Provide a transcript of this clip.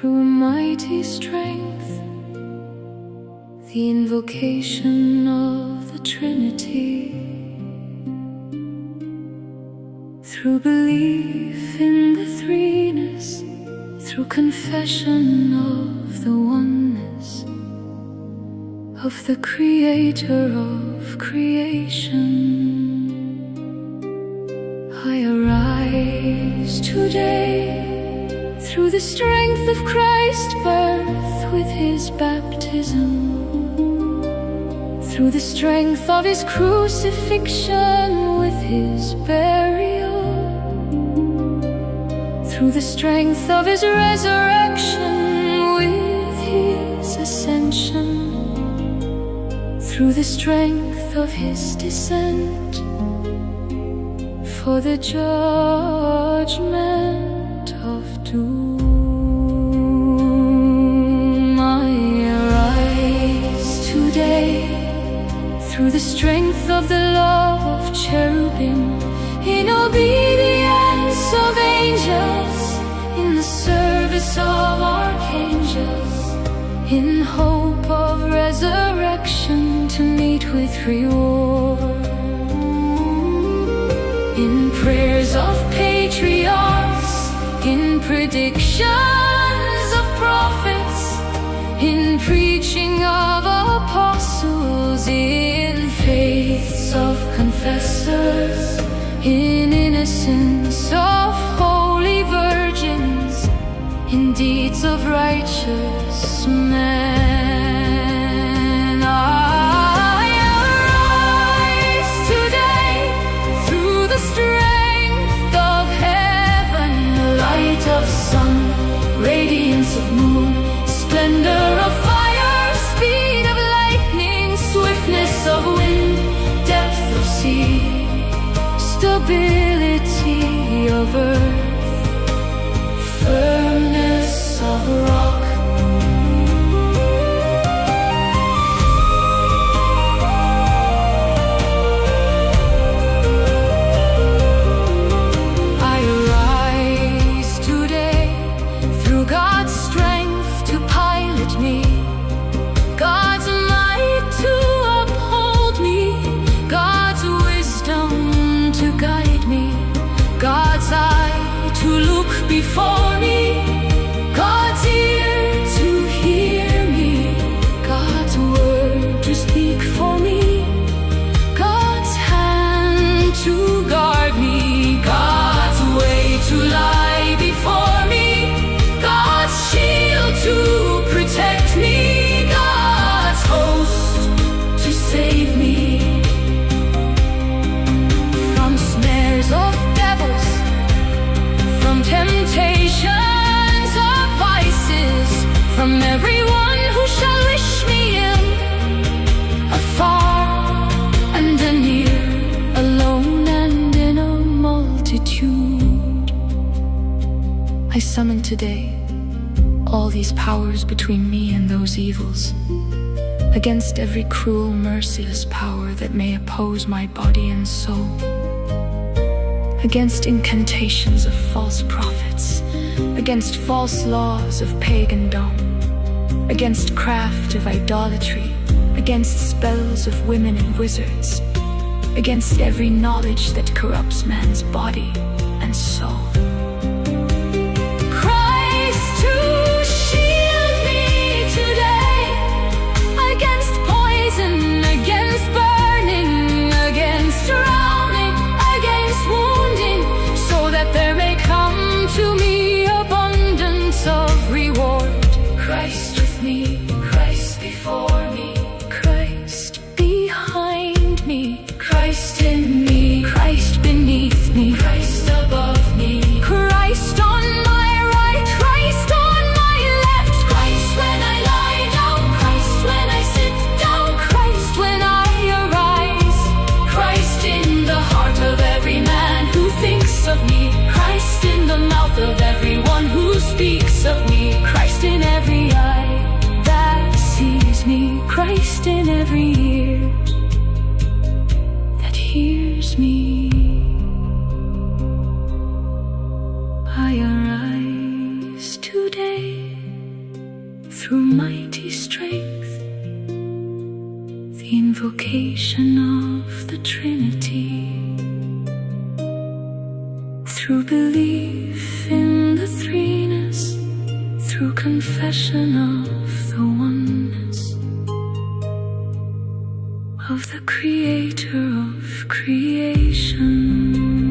through mighty strength, the invocation of the Trinity, through belief in the threeness, through confession of the oneness of the Creator of creation. I arise today through the strength of Christ's birth with His baptism, through the strength of His crucifixion with His burial, through the strength of His resurrection with His ascension, through the strength of His descent for the judgment of doom. I arise today through the strength of the love of cherubim, in obedience of angels, in the service of archangels, in hope of resurrection to meet with reward, in prayers of patriarchs, in predictions of prophets, in preaching of apostles, in faiths of confessors, in innocence of holy virgins, in deeds of righteous men. I arise today through the strength of heaven, the light of sun, radiance of moon, splendor of fire, speed of lightning, swiftness of wind, depth of sea, stability of earth, firmness of rock. I arise today through God's strength to pilot me, God's might to uphold me, God's wisdom to guide me, God's eye to look before me, God's ear to hear me, God's word to speak for me, God's hand to guard me, God's way to lie before me, God's shield to protect me, God's host to save me from snares of devils, from temptations of vices, from everyone who shall wish me ill, afar and near, alone and in a multitude. I summon today all these powers between me and those evils, against every cruel, merciless power that may oppose my body and soul, against incantations of false prophets, against false laws of pagandom, against craft of idolatry, against spells of women and wizards, against every knowledge that corrupts man's body and soul. Christ to shield me today against poison, against burning, against drowning, against wounding, so that there may come to me abundance of reward. Christ with me, Christ before me, Christ behind me, Christ in me, Christ beneath me, Christ above me, Christ on my right, Christ on my left, Christ when I lie down, Christ when I sit down, Christ when I arise, Christ in the heart of every man who thinks of me, Christ in the mouth of everyone who speaks of me, Christ in every eye that sees me, Christ in every ear that hears me. I arise today through mighty strength, the invocation of the Trinity, through belief in the threeness, through confession of the oneness of the Creator of creation.